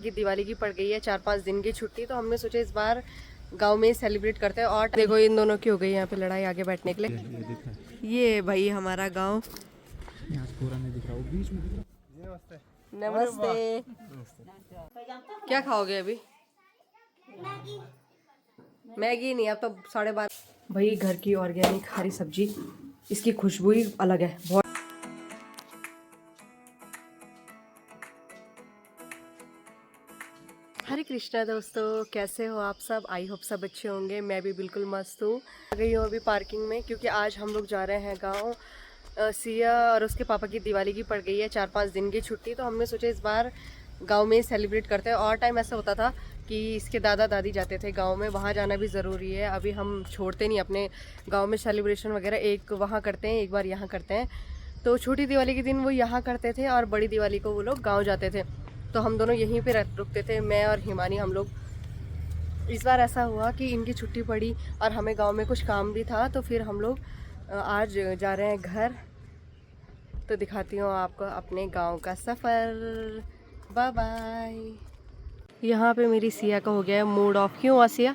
कि दिवाली की पड़ गई है 4-5 दिन की छुट्टी, तो हमने सोचा इस बार गांव में सेलिब्रेट करते हैं। और देखो इन दोनों की हो गई यहाँ पे लड़ाई आगे बैठने के लिए। ये भाई हमारा गांव। नमस्ते। क्या खाओगे अभी? मैगी नहीं, अब तो 12:30। भाई घर की ऑर्गेनिक हरी सब्जी, इसकी खुशबू ही अलग है बहुत। हरे कृष्णा दोस्तों, कैसे हो आप सब? आई होप सब अच्छे होंगे। मैं भी बिल्कुल मस्त हूँ। आ गई हूँ अभी पार्किंग में, क्योंकि आज हम लोग जा रहे हैं गांव। सिया और उसके पापा की दिवाली की पड़ गई है 4-5 दिन की छुट्टी, तो हमने सोचा इस बार गांव में सेलिब्रेट करते हैं। और टाइम ऐसा होता था कि इसके दादा दादी जाते थे गांव में, वहाँ जाना भी ज़रूरी है। अभी हम छोड़ते नहीं अपने गाँव में सेलिब्रेशन वगैरह, एक वहाँ करते हैं एक बार यहाँ करते हैं। तो छोटी दिवाली के दिन वो यहाँ करते थे और बड़ी दिवाली को वो लोग गाँव जाते थे। तो हम दोनों यहीं पे रुकते थे, मैं और हिमानी हम लोग। इस बार ऐसा हुआ कि इनकी छुट्टी पड़ी और हमें गांव में कुछ काम भी था, तो फिर हम लोग आज जा रहे हैं घर। तो दिखाती हूँ आपको अपने गांव का सफ़र। Bye bye. यहाँ पे मेरी सिया का हो गया है मूड ऑफ। क्यों हुआ सिया?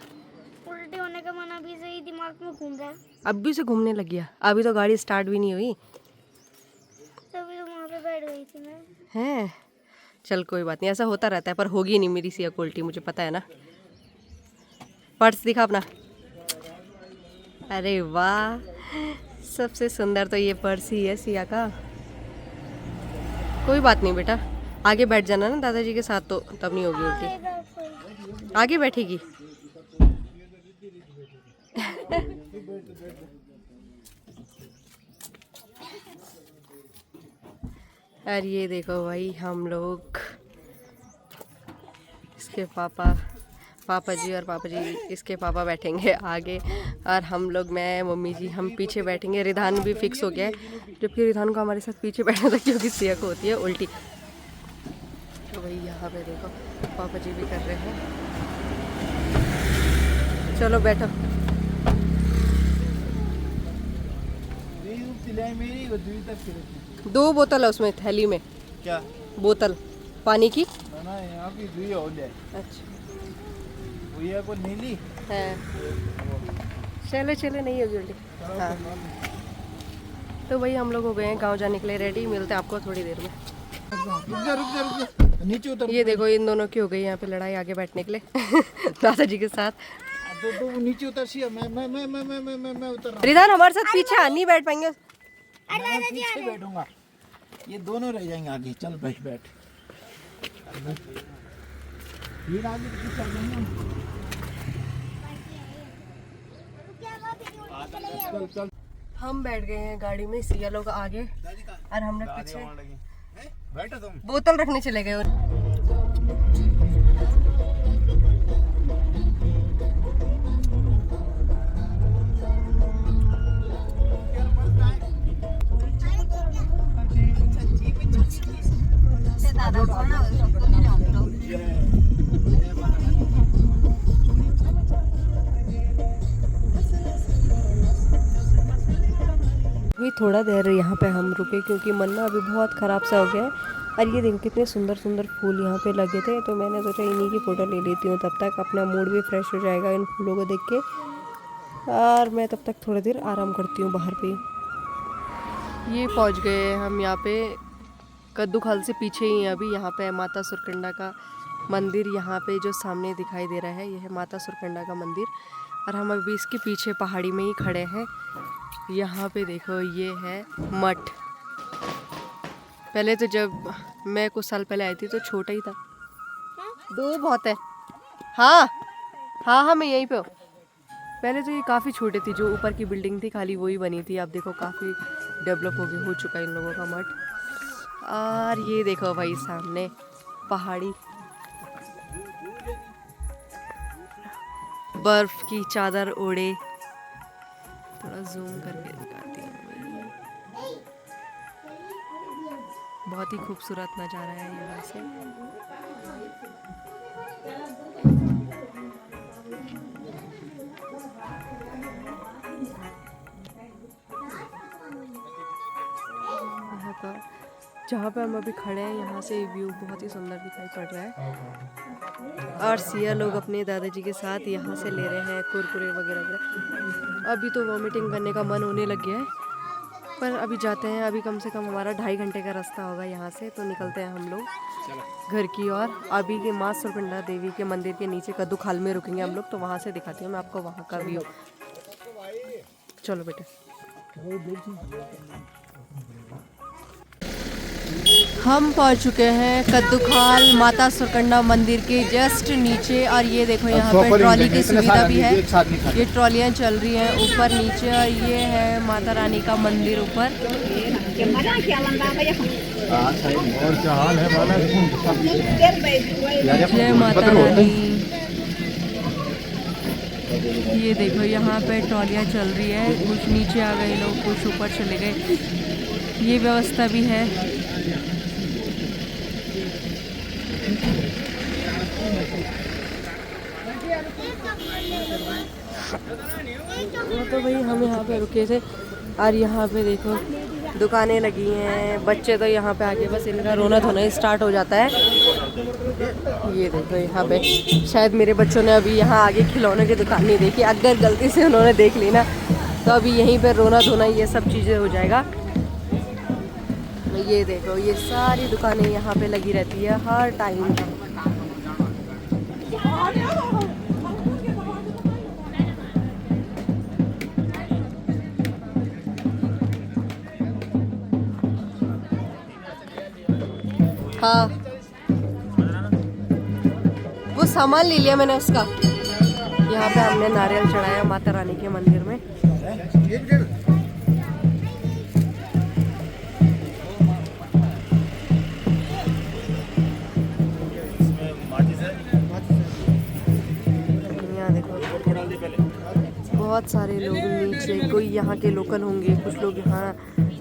उल्टे होने का मन अभी से ही दिमाग में घूम रहा है। अभी से घूमने लग गया? अभी तो गाड़ी स्टार्ट भी नहीं हुई। तभी तो वहाँ पे बैठ गई थी मैं। हैं? चल कोई बात नहीं, ऐसा होता रहता है, पर होगी नहीं मेरी सिया को उल्टी, मुझे पता है ना। पर्स दिखा अपना। अरे वाह, सबसे सुंदर तो ये पर्स ही है सिया का। कोई बात नहीं बेटा, आगे बैठ जाना ना दादाजी के साथ, तो तब नहीं होगी उल्टी। आगे बैठेगी। और ये देखो भाई, हम लोग इसके पापा जी और पापा जी, इसके पापा बैठेंगे आगे, और हम लोग, मैं मम्मी जी, हम पीछे बैठेंगे। रिधान भी फिक्स हो गया है, जबकि रिधान को हमारे साथ पीछे बैठना था क्योंकि सिया को होती है उल्टी। तो भाई यहाँ पे देखो पापा जी भी कर रहे हैं। चलो बैठो। दो बोतल है उसमें, थैली में। क्या बोतल पानी की? ना यहाँ भी दुई हो जाए। अच्छा भैया को नीली है। चलो चलो, नहीं होगी उल्टी। हाँ, तो भाई हम लोग हो गए हैं गांव जाने के लिए रेडी। मिलते हैं आपको थोड़ी देर में। रुक जा नीचे उतर। ये देखो इन दोनों की हो गई यहाँ पे लड़ाई आगे बैठने के लिए दादाजी के साथ। तो नीचे उतर सिया। मैं उतर रहा हूँ। रिधान हमारे साथ पीछे नहीं बैठ पाएंगे। मैं पीछे बैठूंगा, ये दोनों रह जाएंगे आगे। चल बैठ बैठ। फिर आगे पीछे चल जाएंगे। चल चल। हम बैठ गए हैं गाड़ी में, सिया लोग आगे और हम लोग पीछे। बैठो तुम। बोतल रखने चले गए। अभी थोड़ा देर यहाँ पे हम रुके, क्योंकि मन ना अभी बहुत ख़राब सा हो गया है। और ये देखो कितने सुंदर सुंदर फूल यहाँ पे लगे थे, तो मैंने सोचा इन्हीं की फ़ोटो ले लेती हूँ, तब तक अपना मूड भी फ्रेश हो जाएगा इन फूलों को देख के। और मैं तब तक थोड़ी देर आराम करती हूँ बाहर पे। ये पहुँच गए हम यहाँ पे, कद्दू खाल से पीछे ही है अभी। यहाँ पे माता सुरकंडा का मंदिर, यहाँ पे जो सामने दिखाई दे रहा है ये है माता सुरकंडा का मंदिर। और हम अभी इसके पीछे पहाड़ी में ही खड़े हैं। यहाँ पे देखो ये है मठ। पहले तो जब मैं कुछ साल पहले आई थी तो छोटा ही था। दो बहुत है। हाँ हाँ हाँ, मैं यहीं पे हूँ। पहले तो ये काफ़ी छोटे थी, जो ऊपर की बिल्डिंग थी खाली वही बनी थी। अब देखो काफ़ी डेवलप हो चुका है इन लोगों का मठ। और ये देखो भाई सामने पहाड़ी, बर्फ की चादर ओढ़े। थोड़ा जूम करके दिखाती हूँ। बहुत ही खूबसूरत नज़ारा है यहाँ से। यहाँ का जहाँ पे हम अभी खड़े हैं यहाँ से व्यू बहुत ही सुंदर दिखाई पड़ रहा है। और सिया लोग अपने दादाजी के साथ यहाँ से ले रहे हैं कुरकुरे वगैरह वगैरह। अभी तो वॉमिटिंग करने का मन होने लग गया है, पर अभी जाते हैं। अभी कम से कम हमारा 2.5 घंटे का रास्ता होगा यहाँ से, तो निकलते हैं हम लोग घर की ओर। अभी के माँ सुरकंडा देवी के मंदिर के नीचे कद्दू खाल में रुकेंगे हम लोग, तो वहाँ से दिखाती हूँ मैं आपको वहाँ का व्यू। चलो बेटा। हम पहुंच चुके हैं कद्दू खाल माता सुरकंडा मंदिर के जस्ट नीचे। और ये देखो यहाँ पे ट्रॉली की सुविधा भी है, ये ट्रॉलियाँ चल रही हैं ऊपर नीचे। और ये है माता रानी का मंदिर ऊपर। जय माता रानी। ये देखो यहाँ पे ट्रॉलियाँ चल रही है, कुछ नीचे आ गए लोग, कुछ ऊपर चले गए। ये व्यवस्था भी है। तो भाई हम यहाँ पे रुके थे और यहाँ पे देखो दुकानें लगी हैं। बच्चे तो यहाँ पे आके बस इनका रोना धोना स्टार्ट हो जाता है। ये देखो यहाँ पे शायद मेरे बच्चों ने अभी यहाँ आगे खिलौने की दुकान नहीं देखी। अगर गलती से उन्होंने देख ली ना तो अभी यहीं पे रोना धोना ये सब चीज़ें हो जाएगा। ये देखो ये सारी दुकानें यहाँ पे लगी रहती है हर टाइम। हाँ वो सामान ले लिया मैंने उसका। यहाँ पे हमने नारियल चढ़ाया माता रानी के मंदिर में। यहाँ देखो बहुत सारे लोग नीचे, कोई यहाँ के लोकल होंगे, कुछ लोग यहाँ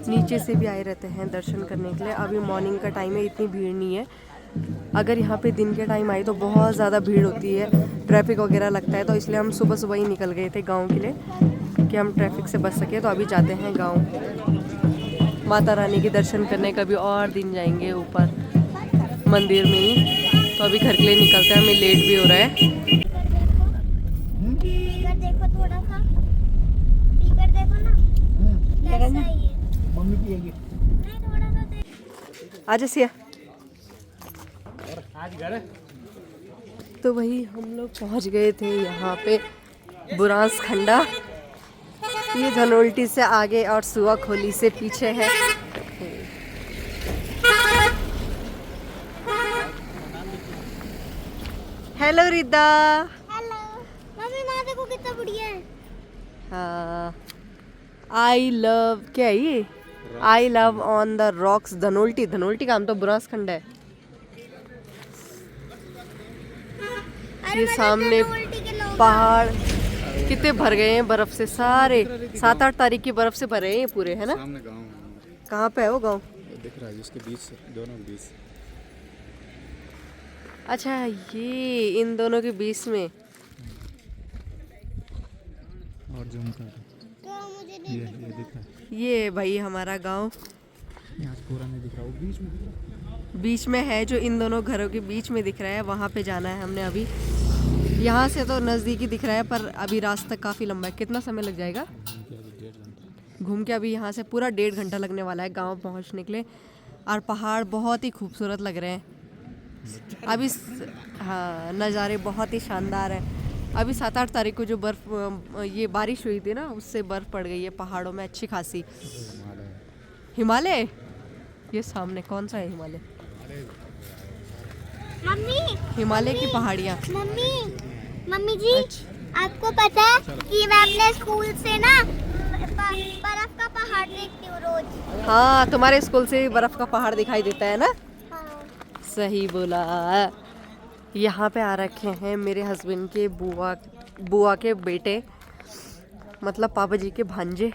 नीचे से भी आए रहते हैं दर्शन करने के लिए। अभी मॉर्निंग का टाइम है, इतनी भीड़ नहीं है। अगर यहाँ पे दिन के टाइम आई तो बहुत ज़्यादा भीड़ होती है, ट्रैफिक वगैरह लगता है। तो इसलिए हम सुबह सुबह ही निकल गए थे गांव के लिए कि हम ट्रैफिक से बच सके। तो अभी जाते हैं गांव माता रानी के दर्शन करने। कभी और दिन जाएंगे ऊपर मंदिर में ही। तो अभी घर के लिए निकलते हैं, हमें लेट भी हो रहा है। देखो थोड़ा सा स्पीकर देखो ना, कैसा है ये? मम्मी पिएगी। नहीं थोड़ा सा देख। आजा सिया। आज घर तो वही हम लोग पहुंच गए थे यहाँ पे बुरांस खंडा। ये धनोल्टी से आगे और सुआ खोली से पीछे है। हेलो रिदा। हेलो मम्मी, माँ देखो कितना बढ़िया है। हाँ आई लव, क्या है ये? I love on the rocks Dhanaulti. Dhanaulti का हम तो बुरांस खंडा है। ये सामने पहाड़ कितने भर गए हैं बर्फ से, सारे 7-8 तारीख की बर्फ से भरे हैं ये पूरे, है ना? सामने गांव कहाँ पे है वो गांव? दिख रहा है जिसके बीच से, दोनों के बीच। अच्छा ये इन दोनों के बीच में। और जूम कर तो मुझे नहीं ये दिख रहा है। ये भाई हमारा गांव यहाँ से पूरा नहीं दिख रहा, वो बीच में दिख रहा है। बीच में है, जो इन दोनों घरों के बीच में दिख रहा है। वहाँ पे जाना है हमने अभी। यहाँ से तो नज़दीकी दिख रहा है पर अभी रास्ता काफ़ी लंबा है। कितना समय लग जाएगा घूम के? अभी यहाँ से पूरा 1.5 घंटा लगने वाला है गांव पहुँचने के लिए। और पहाड़ बहुत ही खूबसूरत लग रहे हैं अभी। हाँ नज़ारे बहुत ही शानदार है। अभी 7-8 तारीख को जो बर्फ़, ये बारिश हुई थी ना, उससे बर्फ़ पड़ गई है पहाड़ों में अच्छी खासी। हिमालय? ये सामने कौन सा है हिमालय? मम्मी, हिमालय की पहाड़ियाँ। मम्मी जी आपको पता है कि मैं अपने स्कूल से ना बर्फ का पहाड़ देखती हूँ रोज। हाँ तुम्हारे स्कूल से बर्फ का पहाड़ दिखाई देता है ना? हाँ। सही बोला। यहाँ पे आ रखे हैं मेरे हस्बैंड के बुआ के बेटे, मतलब पापा जी के भांजे।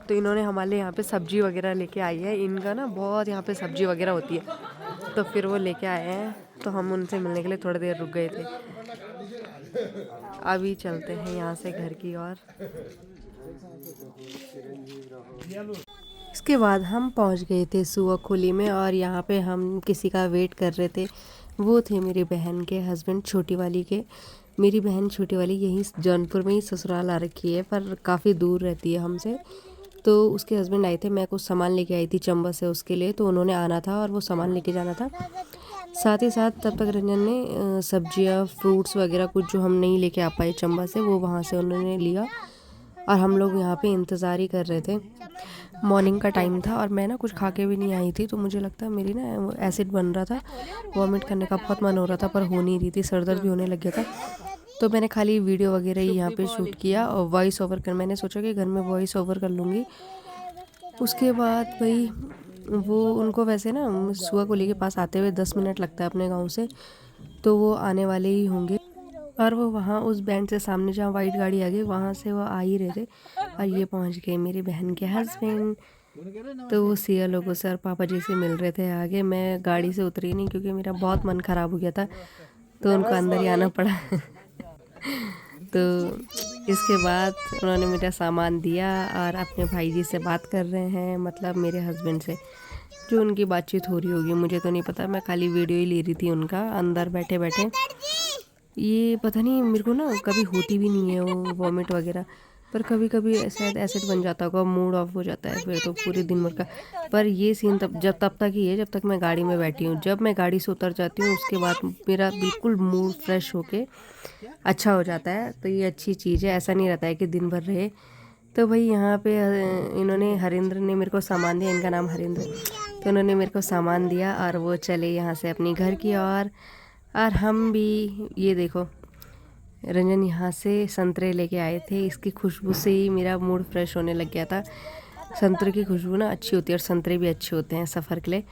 तो इन्होंने हमारे यहाँ पे सब्जी वगैरह लेके आई है। इनका ना बहुत यहाँ पे सब्जी वगैरह होती है, तो फिर वो लेके आए हैं। तो हम उनसे मिलने के लिए थोड़ी देर रुक गए थे। अभी चलते हैं यहाँ से घर की ओर। इसके बाद हम पहुंच गए थे सुआ खोली में और यहाँ पे हम किसी का वेट कर रहे थे। वो थे मेरी बहन के हस्बैंड, छोटी वाली के। मेरी बहन छोटी वाली यहीं जौनपुर में ही ससुराल आ रखी है, पर काफ़ी दूर रहती है हमसे। तो उसके हस्बैंड आए थे, मैं कुछ सामान लेके आई थी चंबा से उसके लिए, तो उन्होंने आना था और वो सामान लेके जाना था। साथ ही साथ तब तक रंजन ने सब्जियां, फ्रूट्स वगैरह कुछ जो हम नहीं लेके आ पाए चंबा से, वो वहाँ से उन्होंने लिया और हम लोग यहाँ पे इंतज़ार ही कर रहे थे। मॉर्निंग का टाइम था और मैं ना कुछ खा के भी नहीं आई थी, तो मुझे लगता है मेरी ना एसिड बन रहा था, वॉमिट करने का बहुत मन हो रहा था पर हो नहीं रही थी, सर दर्द भी होने लग गया था। तो मैंने खाली वीडियो वगैरह ही यहाँ पे शूट किया और वॉइस ओवर कर, मैंने सोचा कि घर में वॉइस ओवर कर लूँगी। उसके बाद भाई वो उनको वैसे ना सुआ कोली के पास आते हुए 10 मिनट लगता है अपने गांव से, तो वो आने वाले ही होंगे। और वो वहाँ उस बैंड से सामने जहाँ वाइट गाड़ी आ गई वहाँ से वो आ ही रहे थे और ये पहुँच गए मेरी बहन के हस्बैंड। तो वो सिया लोगों से और पापा जी से मिल रहे थे आगे। मैं गाड़ी से उतरी नहीं क्योंकि मेरा बहुत मन ख़राब हो गया था, तो उनको अंदर ही आना पड़ा। तो इसके बाद उन्होंने मेरा सामान दिया और अपने भाई जी से बात कर रहे हैं, मतलब मेरे हस्बैंड से। जो उनकी बातचीत हो रही होगी मुझे तो नहीं पता, मैं खाली वीडियो ही ले रही थी उनका अंदर बैठे बैठे। ये पता नहीं मेरे को ना कभी होती भी नहीं है वो वॉमिट वगैरह, पर कभी कभी शायद एसिड बन जाता होगा, मूड ऑफ हो जाता है फिर तो पूरे दिन भर का। पर ये सीन तब तक ही है जब तक मैं गाड़ी में बैठी हूँ। जब मैं गाड़ी से उतर जाती हूँ उसके बाद मेरा बिल्कुल मूड फ्रेश होके अच्छा हो जाता है। तो ये अच्छी चीज़ है, ऐसा नहीं रहता है कि दिन भर रहे। तो भाई यहाँ पे इन्होंने हरिंद्र ने मेरे को सामान दिया, इनका नाम हरिंद्र, तो उन्होंने मेरे को सामान दिया और वो चले यहाँ से अपनी घर की और हम भी ये देखो रंजन यहाँ से संतरे लेके आए थे। इसकी खुशबू से ही मेरा मूड फ्रेश होने लग गया था। संतरे की खुशबू ना अच्छी होती है और संतरे भी अच्छे होते हैं सफ़र के लिए,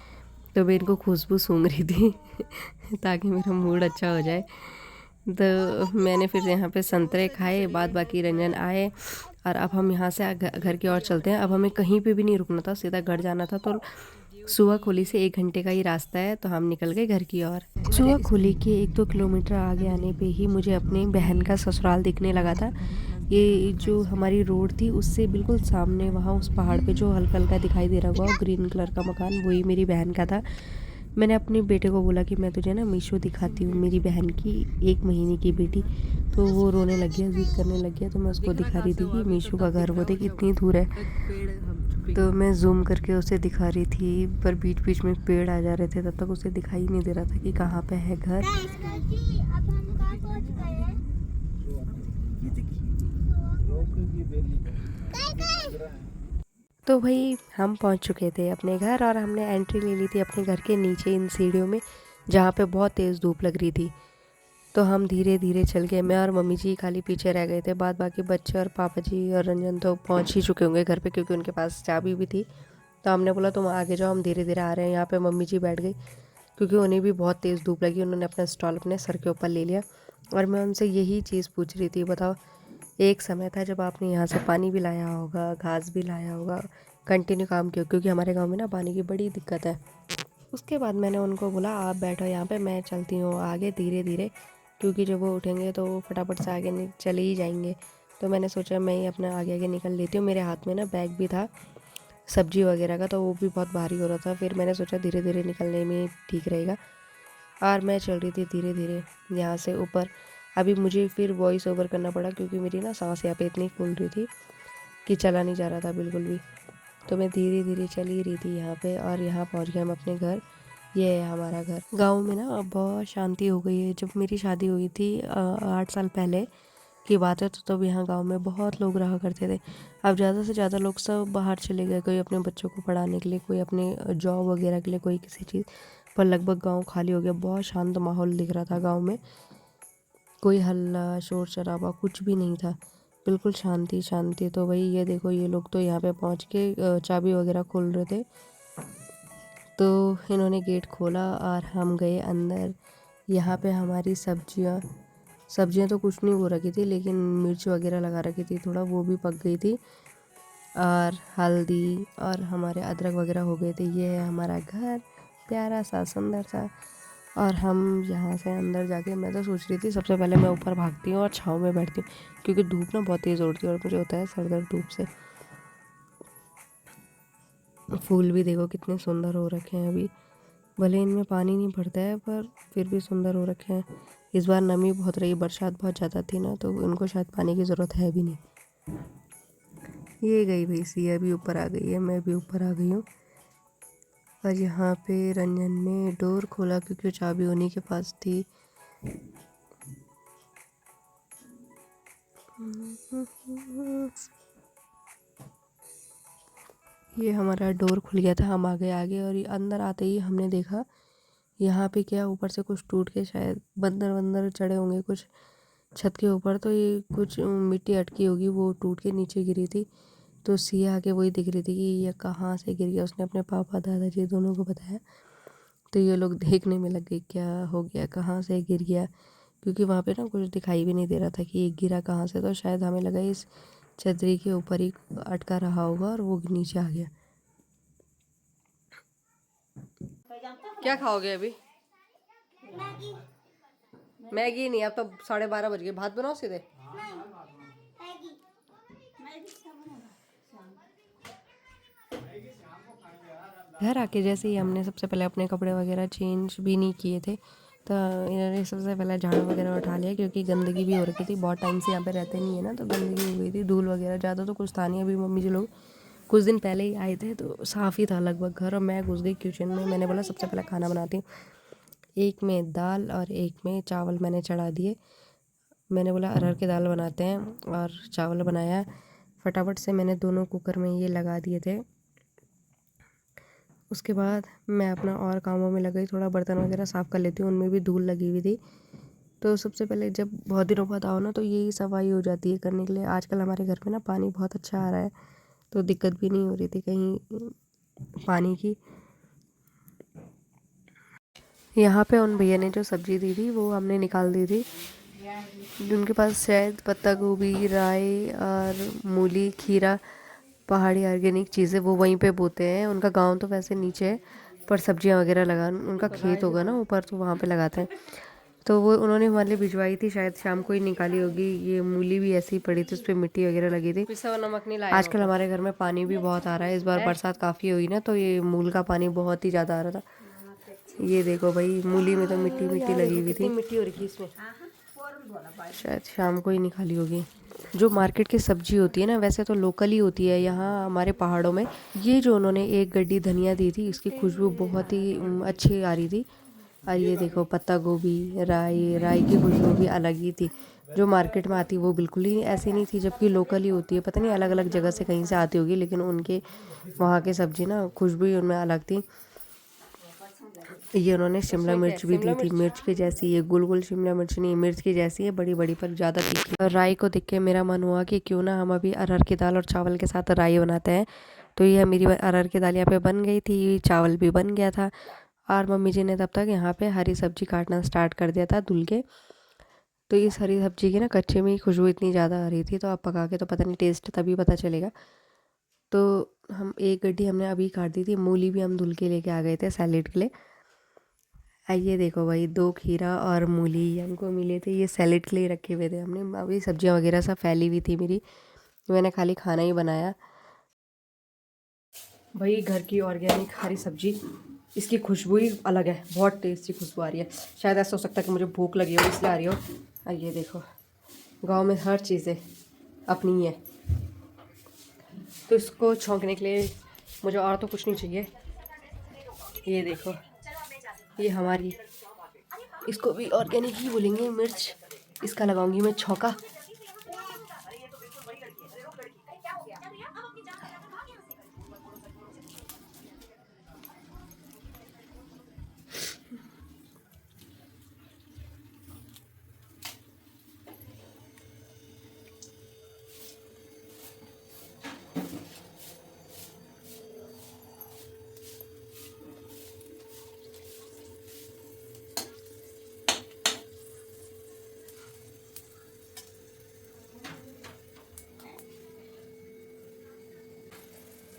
तो मैं इनको खुशबू सूंघ रही थी ताकि मेरा मूड अच्छा हो जाए। तो मैंने फिर यहाँ पे संतरे खाए, बाद बाकी रंजन आए और अब हम यहाँ से घर की ओर चलते हैं। अब हमें कहीं पे भी नहीं रुकना था, सीधा घर जाना था। तो सुआ खोली से 1 घंटे का ही रास्ता है, तो हम निकल गए घर की ओर। सुआ खोली के 1-2 किलोमीटर आगे आने पे ही मुझे अपनी बहन का ससुराल दिखने लगा था। ये जो हमारी रोड थी उससे बिल्कुल सामने वहाँ उस पहाड़ पे जो हल्का हल्का दिखाई दे रहा होगा ग्रीन कलर का मकान, वही मेरी बहन का था। मैंने अपने बेटे को बोला कि मैं तुझे ना मीशो दिखाती हूँ, मेरी बहन की 1 महीने की बेटी। तो वो रोने लग गया, जिद करने लग गया, तो मैं उसको दिखा रही थी कि मीशो का घर वो देख इतनी दूर है। तो मैं जूम करके उसे दिखा रही थी, पर बीच बीच में पेड़ आ जा रहे थे, तब तक उसे दिखाई नहीं दे रहा था कि कहाँ पे है घर। अब हम कहाँ पहुँच गए हैं? तो भाई हम पहुंच चुके थे अपने घर और हमने एंट्री ले ली थी अपने घर के नीचे इन सीढ़ियों में, जहाँ पे बहुत तेज़ धूप लग रही थी। तो हम धीरे धीरे चल गए, मैं और मम्मी जी खाली पीछे रह गए थे। बाद बाकी बच्चे और पापा जी और रंजन तो पहुंच ही चुके होंगे घर पे, क्योंकि उनके पास चाबी भी थी। तो हमने बोला तुम आगे जाओ, हम धीरे धीरे आ रहे हैं। यहाँ पे मम्मी जी बैठ गई क्योंकि उन्हें भी बहुत तेज़ धूप लगी, उन्होंने अपना स्टॉल अपने सर के ऊपर ले लिया। और मैं उनसे यही चीज़ पूछ रही थी, बताओ एक समय था जब आपने यहाँ से पानी भी लाया होगा, घास भी लाया होगा, कंटिन्यू काम किया, क्योंकि हमारे गाँव में ना पानी की बड़ी दिक्कत है। उसके बाद मैंने उनको बोला आप बैठो यहाँ पे, मैं चलती हूँ आगे धीरे धीरे, क्योंकि जब वो उठेंगे तो वो फटाफट से आगे चले ही जाएंगे। तो मैंने सोचा मैं ही अपना आगे आगे निकल लेती हूँ। मेरे हाथ में ना बैग भी था सब्जी वगैरह का, तो वो भी बहुत भारी हो रहा था। फिर मैंने सोचा धीरे धीरे निकलने में ठीक रहेगा, और मैं चल रही थी धीरे धीरे यहाँ से ऊपर। अभी मुझे फिर वॉइस ओवर करना पड़ा क्योंकि मेरी ना सांस यहाँ पे इतनी फूल रही थी कि चला नहीं जा रहा था बिल्कुल भी। तो मैं धीरे धीरे चल ही रही थी यहाँ पे, और यहाँ पहुँच गए हम अपने घर। ये है हमारा घर। गांव में ना अब बहुत शांति हो गई है। जब मेरी शादी हुई थी 8 साल पहले की बात है, तो तब यहाँ गांव में बहुत लोग रहा करते थे। अब ज़्यादा से ज़्यादा लोग सब बाहर चले गए, कोई अपने बच्चों को पढ़ाने के लिए, कोई अपने जॉब वगैरह के लिए, कोई किसी चीज़ पर। लगभग गांव खाली हो गया, बहुत शांत माहौल दिख रहा था गाँव में। कोई हल्ला शोर शराबा कुछ भी नहीं था, बिल्कुल शांति शांति। तो वही ये देखो, ये लोग तो यहाँ पे पहुँच के चाबी वगैरह खोल रहे थे। तो इन्होंने गेट खोला और हम गए अंदर। यहाँ पे हमारी सब्जियाँ तो कुछ नहीं हो रखी थी, लेकिन मिर्च वगैरह लगा रखी थी थोड़ा, वो भी पक गई थी। और हल्दी और हमारे अदरक वगैरह हो गए थे। ये है हमारा घर, प्यारा सा सुंदर सा। और हम यहाँ से अंदर जाके, मैं तो सोच रही थी सबसे पहले मैं ऊपर भागती हूँ और छाँव में बैठती हूँ, क्योंकि धूप ना बहुत तेज़ उड़ती है और मुझे होता है सर दर्द धूप से। फूल भी देखो कितने सुंदर हो रखे हैं अभी, भले इनमें पानी नहीं पड़ता है पर फिर भी सुंदर हो रखे हैं। इस बार नमी बहुत रही, बरसात बहुत ज़्यादा थी ना, तो उनको शायद पानी की ज़रूरत है भी नहीं। ये गई भाई सिया भी ऊपर आ गई है, मैं भी ऊपर आ गई हूँ। और यहाँ पे रंजन ने डोर खोला क्योंकि चाबी उन्हीं के पास थी। ये हमारा डोर खुल गया था, हम आ गए आगे, और ये अंदर आते ही हमने देखा यहाँ पे क्या ऊपर से कुछ टूट के शायद बंदर वंदर चढ़े होंगे कुछ छत के ऊपर, तो ये कुछ मिट्टी अटकी होगी, वो टूट के नीचे गिरी थी। तो सिया आके वही दिख रही थी कि ये कहाँ से गिर गया। उसने अपने पापा दादाजी दोनों को बताया, तो ये लोग देखने में लग गए क्या हो गया, कहाँ से गिर गया, क्योंकि वहाँ पे ना कुछ दिखाई भी नहीं दे रहा था कि ये गिरा कहाँ से। तो शायद हमें लगा इस छतरी के ऊपर ही अटका रहा होगा और वो नीचे आ गया। क्या खाओगे अभी? मैगी। मैगी नहीं, अब तो 12:30 बज गए, भात बनाओ सीधे। मैगी। घर आके जैसे ही हमने सबसे पहले अपने कपड़े वगैरह चेंज भी नहीं किए थे, तो इन्होंने सबसे पहले झाड़ू वगैरह उठा लिया, क्योंकि गंदगी भी हो रखी थी। बहुत टाइम से यहाँ पे रहते नहीं है ना, तो गंदगी हो गई थी, धूल वगैरह ज़्यादा तो कुछ था नहीं। अभी मम्मी जी लोग कुछ दिन पहले ही आए थे, तो साफ़ ही था लगभग घर। और मैं घुस गई किचन में, मैंने बोला सबसे पहले खाना बनाती हूँ। एक में दाल और एक में चावल मैंने चढ़ा दिए। मैंने बोला अरहर की दाल बनाते हैं, और चावल बनाया। फटाफट से मैंने दोनों कुकर में ये लगा दिए थे। उसके बाद मैं अपना और कामों में लग गई, थोड़ा बर्तन वगैरह साफ़ कर लेती हूँ, उनमें भी धूल लगी हुई थी। तो सबसे पहले जब बहुत दिनों बाद आओ ना, तो यही सफाई हो जाती है करने के लिए। आजकल हमारे घर में ना पानी बहुत अच्छा आ रहा है, तो दिक्कत भी नहीं हो रही थी कहीं पानी की। यहाँ पे उन भैया ने जो सब्ज़ी दी थी वो हमने निकाल दी थी। उनके पास शायद पत्ता गोभी, राई और मूली, खीरा, पहाड़ी ऑर्गेनिक चीज़ें वो वहीं पे बोते हैं। उनका गांव तो वैसे नीचे है, पर सब्जियां वगैरह लगा उनका खेत होगा ना ऊपर, तो वहाँ पे लगाते हैं। तो वो उन्होंने हमारे लिए भिजवाई थी, शायद शाम को ही निकाली होगी। ये मूली भी ऐसी ही पड़ी थी, उस पर मिट्टी वगैरह लगी थी। नमक नहीं लाया। आजकल हमारे घर में पानी भी बहुत आ रहा है, इस बार बरसात काफ़ी हुई ना, तो ये मूल का पानी बहुत ही ज़्यादा आ रहा था। ये देखो भाई, मूली में तो मिट्टी मिट्टी लगी हुई थी, मिट्टी हो रखी इसमें, शायद शाम को ही निकाली होगी। जो मार्केट की सब्जी होती है ना, वैसे तो लोकल ही होती है यहाँ हमारे पहाड़ों में। ये जो उन्होंने एक गड्डी धनिया दी थी, इसकी खुशबू बहुत ही अच्छी आ रही थी। और ये देखो पत्ता गोभी, राई की खुशबू भी अलग ही थी। जो मार्केट में आती वो बिल्कुल ही ऐसी नहीं थी, जबकि लोकल ही होती है। पता नहीं अलग अलग जगह से कहीं से आती होगी, लेकिन उनके वहाँ की सब्जी ना खुशबू ही उनमें अलग थी। ये उन्होंने शिमला मिर्च भी दी थी, मिर्च की जैसी। ये गोल गोल शिमला मिर्च नहीं, मिर्च की जैसी है, बड़ी बड़ी पर ज़्यादा तीखी। और राई को देख के मेरा मन हुआ कि क्यों ना हम अभी अरहर की दाल और चावल के साथ राई बनाते हैं। तो ये मेरी अरहर की दाल यहाँ पे बन गई थी, चावल भी बन गया था, और मम्मी जी ने तब तक यहाँ पे हरी सब्जी काटना स्टार्ट कर दिया था धुल के। तो इस हरी सब्जी की ना कच्चे में ही खुशबू इतनी ज़्यादा आ रही थी, तो अब पका के तो पता नहीं, टेस्ट तभी पता चलेगा। तो हम एक गड्डी हमने अभी काट दी थी। मूली भी हम धुल के लेके आ गए थे सैलेड के लिए। ये देखो भाई, 2 खीरा और मूली हमको मिले थे, ये सैलेड के लिए रखे हुए थे हमने। अभी सब्जियां वगैरह सब फैली हुई थी मेरी, मैंने खाली खाना ही बनाया। भाई घर की ऑर्गेनिक हरी सब्जी, इसकी खुशबू ही अलग है, बहुत टेस्टी खुशबू आ रही है। शायद ऐसा हो सकता है कि मुझे भूख लगी हो इसलिए आ रही हो। ये देखो, गांव में हर चीज़ें अपनी ही है। तो इसको छौंकने के लिए मुझे और तो कुछ नहीं चाहिए। ये देखो, ये हमारी, इसको भी ऑर्गेनिक ही बोलेंगे, मिर्च इसका लगाऊंगी मैं छौंका।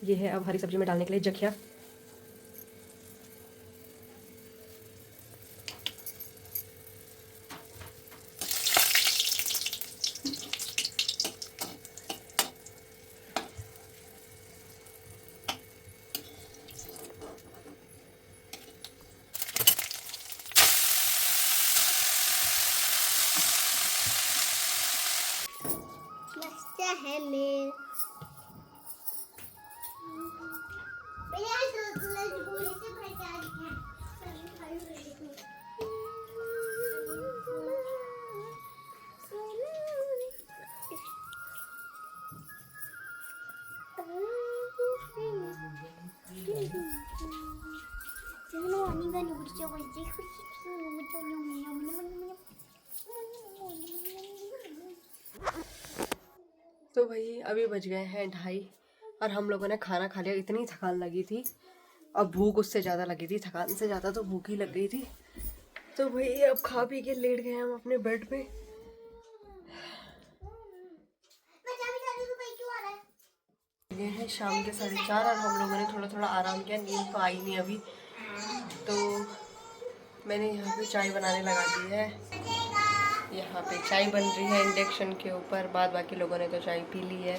ये है अब हरी सब्जी में डालने के लिए जखिया। पहले तो भाई अभी बज गए हैं 2:30 और हम लोगों ने खाना खा लिया। इतनी थकान लगी थी और भूख उससे ज़्यादा लगी थी, थकान से ज़्यादा तो भूख ही लग गई थी। तो भाई अब खा पी के लेट गए हम अपने बेड पे। ये है शाम के 4:30 और हम लोगों ने थोड़ा थोड़ा आराम किया, नींद तो आई नहीं अभी। तो मैंने यहाँ पे चाय बनाने लगा दी है। यहाँ पे चाय बन रही है इंडक्शन के ऊपर। बाद बाकी लोगों ने तो चाय पी ली है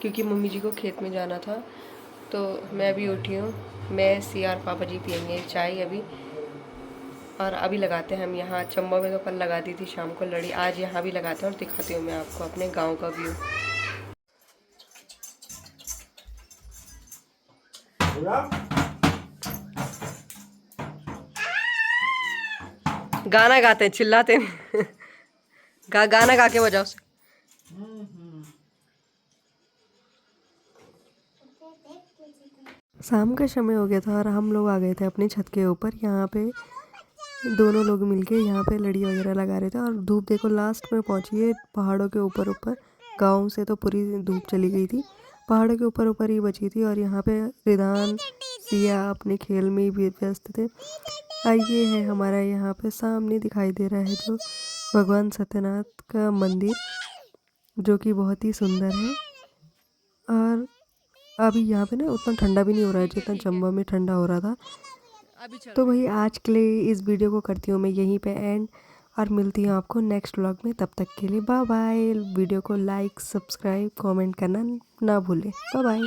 क्योंकि मम्मी जी को खेत में जाना था। तो मैं भी उठी हूँ, मैं सिया और पापा जी पियेंगे चाय अभी। और अभी लगाते हैं हम यहाँ, चंबा में तो कल लगा दी थी शाम को लड़ी, आज यहाँ भी लगाते हैं और दिखाती हूँ मैं आपको अपने गाँव का व्यू। गाना गाते हैं, चिल्लाते नहीं। गाना गा के बजाओ से। शाम का समय हो गया था और हम लोग आ गए थे अपनी छत के ऊपर। यहाँ पे दोनों लोग मिलके यहाँ पे लड़ी वगैरह लगा रहे थे और धूप देखो लास्ट में पहुँची है पहाड़ों के ऊपर ऊपर। गाँव से तो पूरी धूप चली गई थी, पहाड़ों के ऊपर ऊपर ही बची थी। और यहाँ पे रिदान सिया अपने खेल में ही व्यस्त थे। ये है हमारा यहाँ पे सामने दिखाई दे रहा है जो भगवान सत्यनाथ का मंदिर, जो कि बहुत ही सुंदर है। और अभी यहाँ पे ना उतना ठंडा भी नहीं हो रहा है जितना चंबा में ठंडा हो रहा था। तो वही आज के लिए इस वीडियो को करती हूँ मैं यहीं पे एंड, और मिलती हूँ आपको नेक्स्ट व्लॉग में। तब तक के लिए बाय बाय। वीडियो को लाइक, सब्सक्राइब, कमेंट करना ना भूलें। Bye bye.